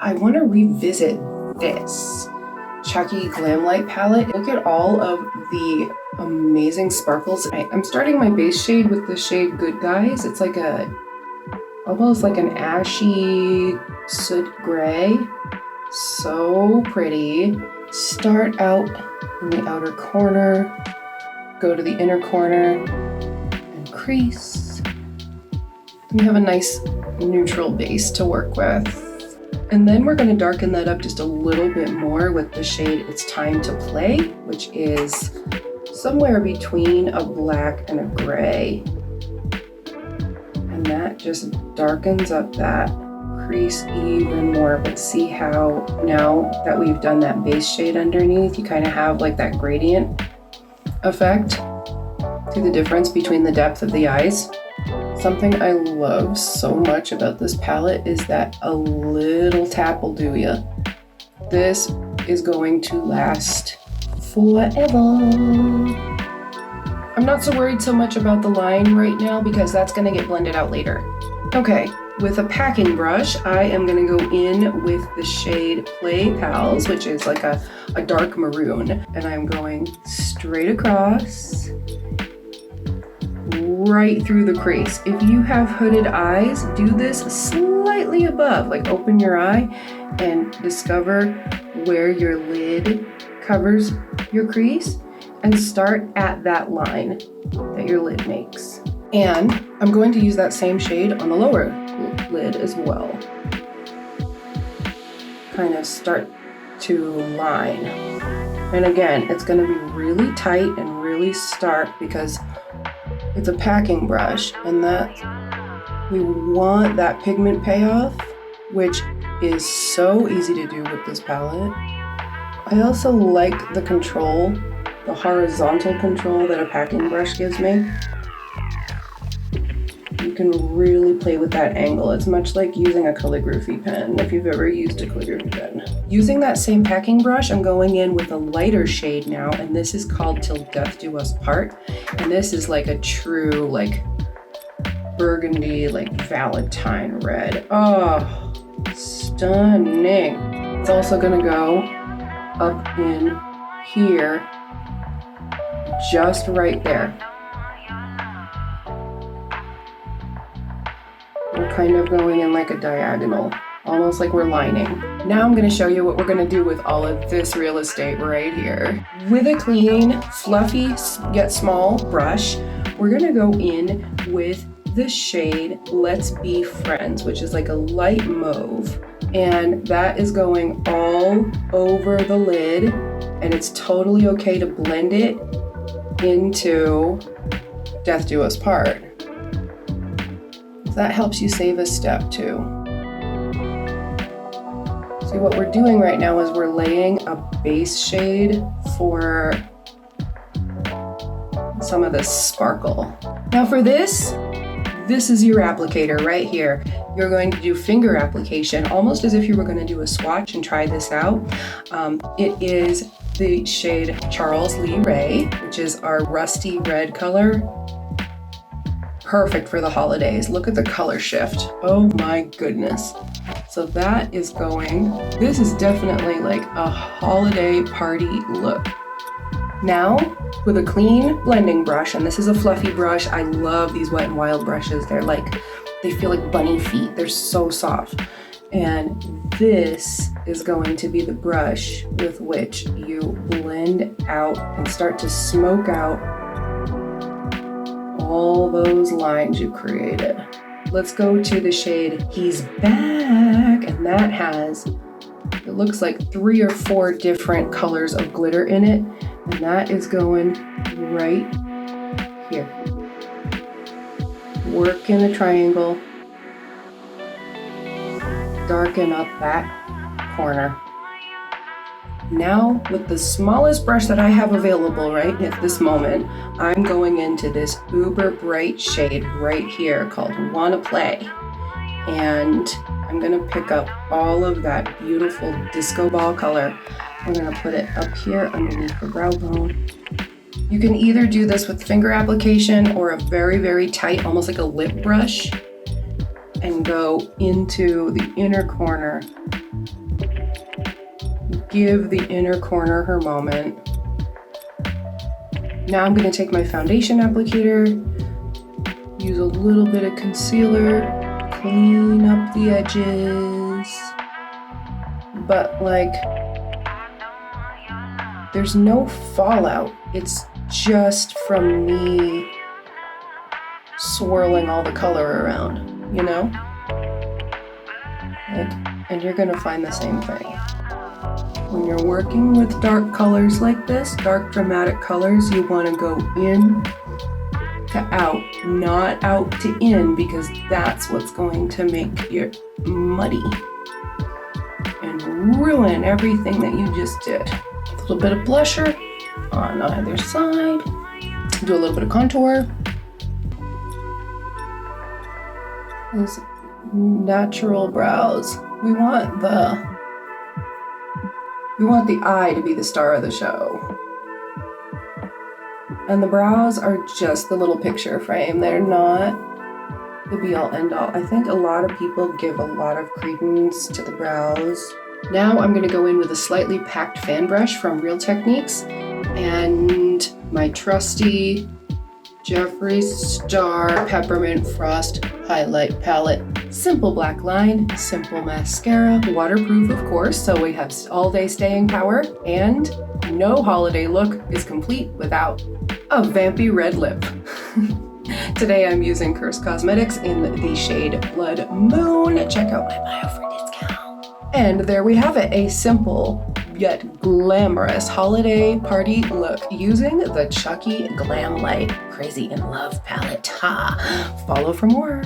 I want to revisit this Chucky Glamlite palette. Look at all of the amazing sparkles. I'm starting my base shade with the shade Good Guys. It's like almost like an ashy soot gray. So pretty. Start out in the outer corner, go to the inner corner and crease. We have a nice neutral base to work with. And then we're going to darken that up just a little bit more with the shade It's Time to Play, which is somewhere between a black and a gray. And that just darkens up that crease even more. But see how now that we've done that base shade underneath, you kind of have like that gradient effect. See the difference between the depth of the eyes? Something I love so much about this palette is that a little tap will do ya. This is going to last forever. I'm not so worried so much about the line right now because that's gonna get blended out later. Okay, with a packing brush, I am gonna go in with the shade Play Pals, which is like a dark maroon, and I'm going straight across, right through the crease. If you have hooded eyes, do this slightly above, like open your eye and discover where your lid covers your crease and start at that line that your lid makes. And I'm going to use that same shade on the lower lid as well. Kind of start to line. And again, it's going to be really tight and really stark because it's a packing brush, and that we want that pigment payoff, which is so easy to do with this palette. I also like the control, the horizontal control that a packing brush gives me. You can really play with that angle. It's much like using a calligraphy pen, if you've ever used a calligraphy pen. Using that same packing brush, I'm going in with a lighter shade now, and this is called Till Death Do Us Part. And this is like a true, like, burgundy, like Valentine red. Oh, stunning. It's also gonna go up in here, just right there. We're kind of going in like a diagonal, almost like we're lining. Now I'm going to show you what we're going to do with all of this real estate right here. With a clean, fluffy, yet small brush, we're going to go in with the shade Let's Be Friends, which is like a light mauve. And that is going all over the lid, and it's totally okay to blend it into Death Do Us Part. That helps you save a step too. See, what we're doing right now is we're laying a base shade for some of the sparkle. Now for this is your applicator right here. You're going to do finger application, almost as if you were going to do a swatch and try this out. It is the shade Charles Lee Ray, which is our rusty red color. Perfect for the holidays. Look at the color shift. Oh my goodness. So that is going, this is definitely like a holiday party look. Now, with a clean blending brush, and this is a fluffy brush. I love these Wet n Wild brushes. They feel like bunny feet. They're so soft. And this is going to be the brush with which you blend out and start to smoke out all those lines you created. Let's go to the shade He's Back, and that has, it looks like 3 or 4 different colors of glitter in it, and that is going right here. Work in a triangle, darken up that corner. Now, with the smallest brush that I have available right at this moment, I'm going into this uber bright shade right here called Wanna Play. And I'm gonna pick up all of that beautiful disco ball color. I'm gonna put it up here underneath the brow bone. You can either do this with finger application or a very, very tight, almost like a lip brush, and go into the inner corner give the inner corner her moment. Now I'm gonna take my foundation applicator, use a little bit of concealer, clean up the edges. But like, there's no fallout. It's just from me swirling all the color around, you know? Like, and you're gonna find the same thing. When you're working with dark colors like this, dark dramatic colors, you wanna go in to out, not out to in, because that's what's going to make you muddy and ruin everything that you just did. A little bit of blusher on either side. Do a little bit of contour. Those natural brows. We want the eye to be the star of the show. And the brows are just the little picture frame. They're not the be all end all. I think a lot of people give a lot of credence to the brows. Now I'm gonna go in with a slightly packed fan brush from Real Techniques and my trusty Jeffree Star Peppermint Frost Highlight Palette. Simple black line, simple mascara, waterproof of course, so we have all day staying power, and no holiday look is complete without a vampy red lip. Today I'm using CURST Cosmetics in the shade Blood Moon. Check out my bio for discount. And there we have it, a simple yet glamorous holiday party look using the Chucky Glamlite Crazy in Love palette. Ha! Follow for more.